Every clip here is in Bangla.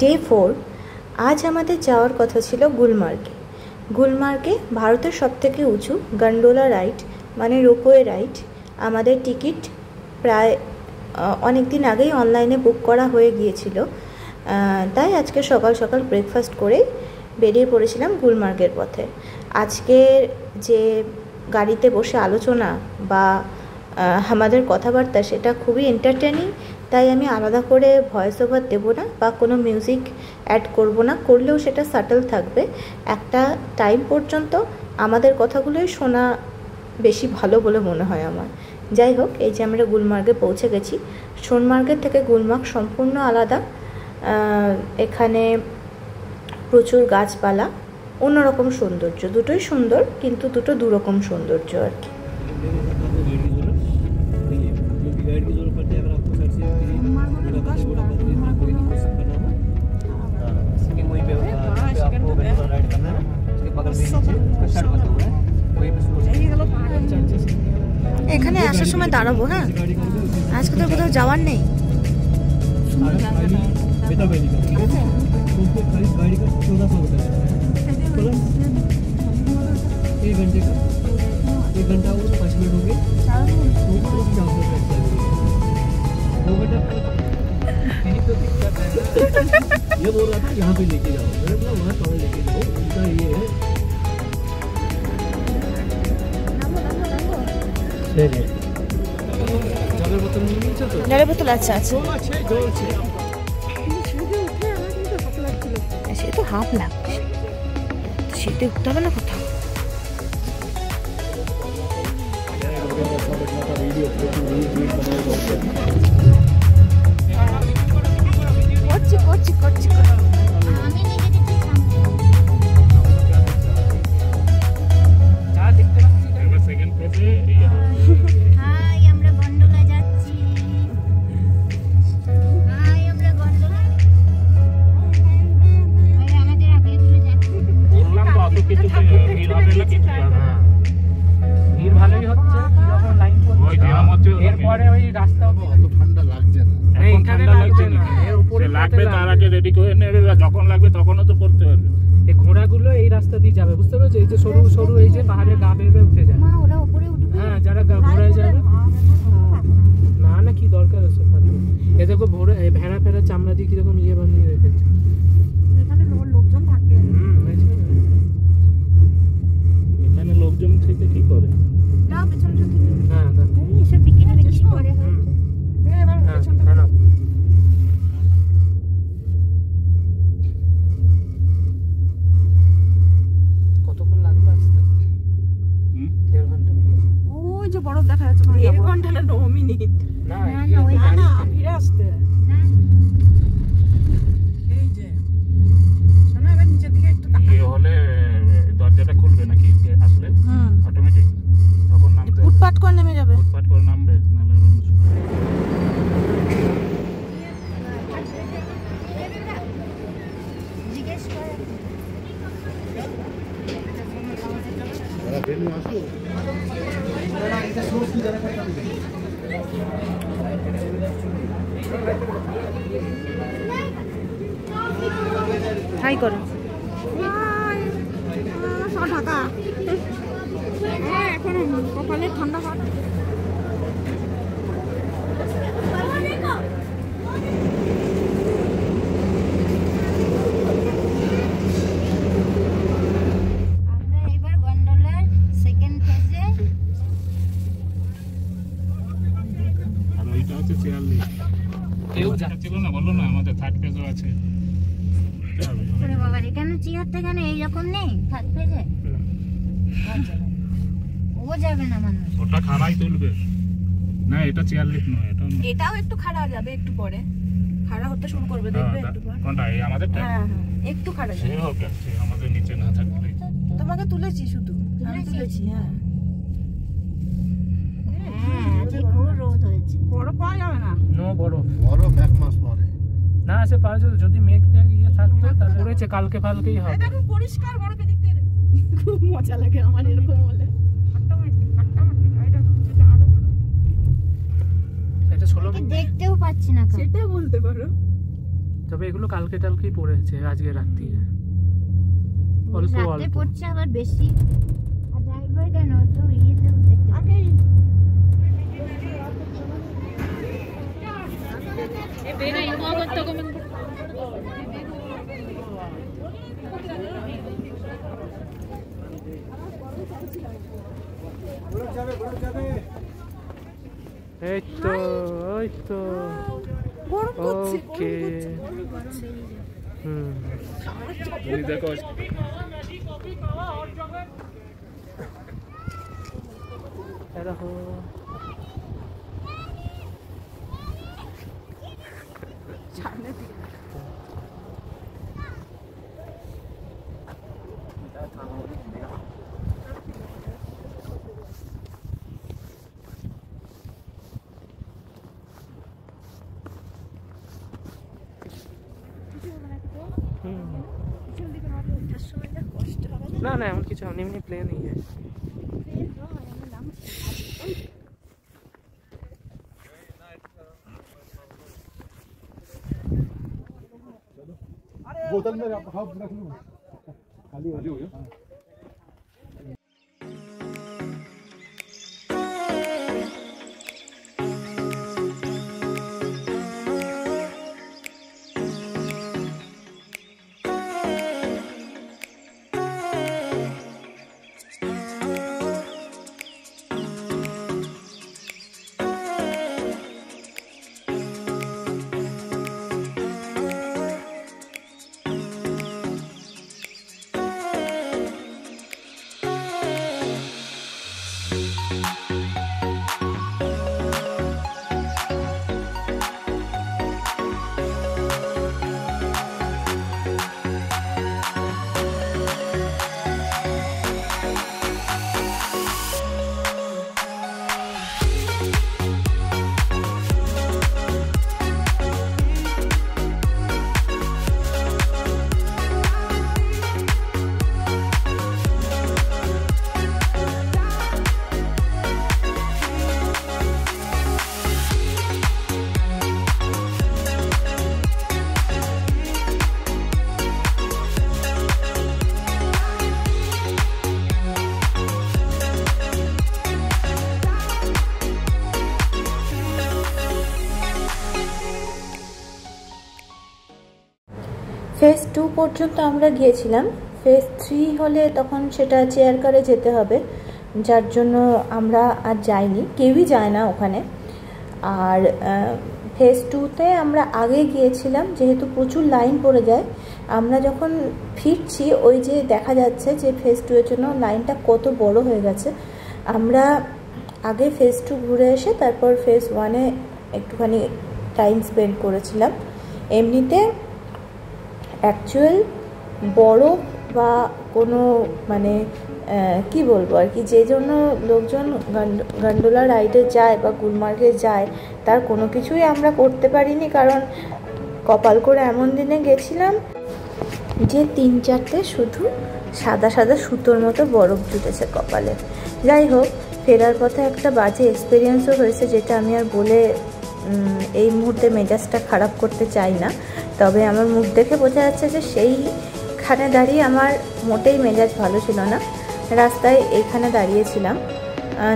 ডে 4। আজ আমাদের যাওয়ার কথা ছিল গুলমার্গে। গুলমার্গে ভারতের সবথেকে উঁচু গন্ডোলা রাইড মানে রোপওয়ে রাইড। আমাদের টিকিট প্রায় অনেক দিন আগেই অনলাইনে বুক করা হয়ে গিয়েছিল, তাই আজকে সকাল সকাল ব্রেকফাস্ট করেই বেরিয়ে পড়েছিলাম গুলমার্গের পথে। আজকের যে গাড়িতে বসে আলোচনা বা আমাদের কথাবার্তা সেটা খুবই এন্টারটেনিং, তাই আমি আলাদা করে ভয়েস ওভার দেবো না বা কোনো মিউজিক অ্যাড করব না, করলেও সেটা সাটল থাকবে। একটা টাইম পর্যন্ত আমাদের কথাগুলোই শোনা বেশি ভালো বলে মনে হয় আমার। যাই হোক, এই যে আমরা গুলমার্গে পৌঁছে গেছি। সোনমার্গের থেকে গুলমার্গ সম্পূর্ণ আলাদা। এখানে প্রচুর গাছপালা, অন্যরকম সৌন্দর্য। দুটোই সুন্দর, কিন্তু দুটো দুরকম সৌন্দর্য আর কি। এখানে আসার সময় দাঁড়াবো, হ্যাঁ? আজকে তো কোথাও যাওয়ার নেই। एक घंटा और 5 मिनट हो गए। ये बोल रहा था यहाँ पे लेके जाओ, मैंने बोला वहाँ कहाँ लेके जाओ, उनका ये है। জলের বোতল আছে সে তো হাফ লাগছে, শীতে উঠতে হবে না কোথাও। করছি যখন লাগবে তখনও তো পড়তে হবে। এই ঘোড়াগুলো এই রাস্তা দিয়ে যাবে, বুঝতে পারছো? এই যে সরু সরু এই যে পাহাড়ের গা বেয়ে উঠে যায়। হ্যাঁ, যারা ঘোড়ায় যাবে না না কি দরকার আছে। এ দেখো ভেড়া ফেরা চামড়া দিয়ে কিরকম ইয়ে বানিয়ে রেখেছে। লোকজন থাকে, এখানে লোকজন থেকে কি করে? হ্যাঁ, কতক্ষণ লাগবে আসতে? 1.5 ঘন্টা। ওই যে বরফ দেখা যাচ্ছে, 1 ঘন্টা না 9 মিনিট না ফিরে আসতে। এই যে শোনো, এবার নিচের দিকে একটু হলে দরজাটা খুলবে নাকি আসলে? অটোমেটিক তখন নামবে, ফুটপাত করে নেমে যাবে। ফুটপাত করে নামবে, নাহলে হাই করো। ঢাকা এখন কপালে ঠান্ডা হাত। বললো না আমাদের থার্ড পেজও আছে। এখানে চেয়ারটা কেন এইরকম নেই থার্ড পেজে? ও যাবে না মানুষ, ওটা খাড়াই তুলবে না, এটা চেয়ার লিফট নয়, এটাও একটু খাড়া যাবে, একটু পরে খাড়া হতে শুরু করবে, দেখবে একটু পর। কোনটা? এই আমাদেরটা? হ্যাঁ, একটু খাড়া যাবে। ওকে, আমাদের নিচে না থাকলে তোমাকে তুলেছি, শুধু আমি তুলেছি। হ্যাঁ, পুরো রোদ হয়েছে, বড় পাওয়া যাবে না। নো বরফ 1 মাস পরে না আসে পাওয়া যেত, যদি মেঘ ইয়ে থাকতো তারপরে কালকে ফালকেই হবে। এটা পরিষ্কার বরফে দেখতে খুব মজা লাগে আমার এরকম হলে। এটা 16 দেখতেও পাচ্ছি না, সেটা বলতে পারো। তবে এগুলো কালকে টালকেই পড়েছে, আজকে রাত্রি অল্প রাতে অল্প পড়ছে আবার বেশি। আর ড্রাইভার কেন তো ইয়েতে দেখতে আগেই এই তো ওই তো গরম করছে, ওকে গরম করছে। দেখো দেখো সামনে দিকে না না এমন কিছু এমনি প্লেন ही है। बोतल में रख लूं खाली हो गया। ফেজ 2 পর্যন্ত আমরা গিয়েছিলাম। ফেজ 3 হলে তখন সেটা চেয়ার কারে যেতে হবে, যার জন্য আমরা আর যাইনি, কেউই যায় না ওখানে। আর ফেজ 2তে আমরা আগে গিয়েছিলাম, যেহেতু প্রচুর লাইন পড়ে যায়। আমরা যখন ফিরছি ওই যে দেখা যাচ্ছে যে ফেজ 2 এর জন্য লাইনটা কত বড় হয়ে গেছে। আমরা আগে ফেজ 2 ঘুরে এসে তারপর ফেজ 1-এ একটুখানি টাইম স্পেন্ড করেছিলাম। এমনিতে অ্যাকচুয়াল বরফ বা কোনো মানে কি বলবো আর কি, যে জন্য লোকজন গন্ডোলা রাইডে যায় বা গুলমার্গে যায় তার কোনো কিছুই আমরা করতে পারিনি, কারণ কপাল করে এমন দিনে গেছিলাম যে 3-4টে শুধু সাদা সাদা সুতোর মতো বরফ জুটেছে কপালে। যাই হোক, ফেরার পথে একটা বাজে এক্সপিরিয়েন্সও হয়েছে, যেটা আমি আর বলে এই মুহূর্তে মেজাজটা খারাপ করতে চাই না। তবে আমার মুখ দেখে বোঝা যাচ্ছে যে সেইখানে দাঁড়িয়ে আমার মোটেই মেজাজ ভালো ছিল না। রাস্তায় এইখানে দাঁড়িয়েছিলাম,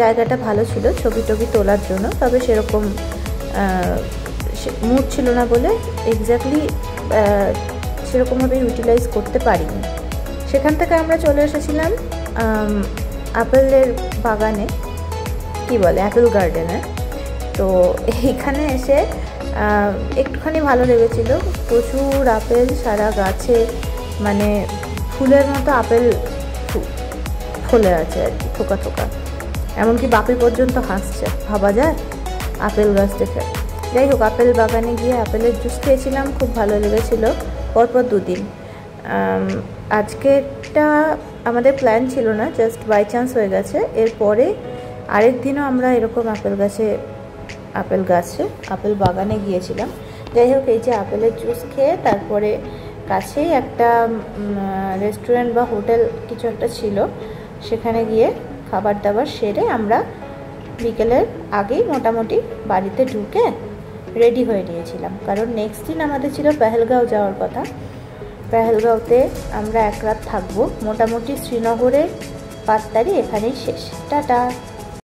জায়গাটা ভালো ছিল ছবি টবি তোলার জন্য, তবে সেরকম মুড ছিল না বলে এক্স্যাক্টলি সেরকমভাবে ইউটিলাইজ করতে পারিনি। সেখান থেকে আমরা চলে এসেছিলাম আপেলের বাগানে, কি বলে অ্যাপেল গার্ডেনে। তো এইখানে এসে একটুখানি ভালো লেগেছিল, প্রচুর আপেল সারা গাছে, মানে ফুলের মতো আপেল ফলে আছে আর কি, থোকা থোকা। এমনকি বাপি পর্যন্ত হাসছে, ভাবা যায় আপেল গাছ দেখে। যাই হোক, আপেল বাগানে গিয়ে আপেলের জুস খেয়েছিলাম, খুব ভালো লেগেছিলো পরপর 2 দিন। আজকেরটা আমাদের প্ল্যান ছিল না, জাস্ট বাই চান্স হয়ে গেছে। এরপরে আরেক দিনও আমরা এরকম আপেল বাগানে গিয়েছিলাম। যাই হোক, এই যে আপেলের জুস খেয়ে তারপরে কাছেই একটা রেস্টুরেন্ট বা হোটেল কিছু একটা ছিল, সেখানে গিয়ে খাবার দাবার সেরে আমরা বিকেলের আগেই মোটামুটি বাড়িতে ঢুকে রেডি হয়ে নিয়েছিলাম, কারণ নেক্সট দিন আমাদের ছিল পেহেলগাঁও যাওয়ার কথা। পেহেলগাঁওতে আমরা 1 রাত থাকবো। মোটামুটি শ্রীনগরের পাত্তারি এখানেই শেষ। টাটা।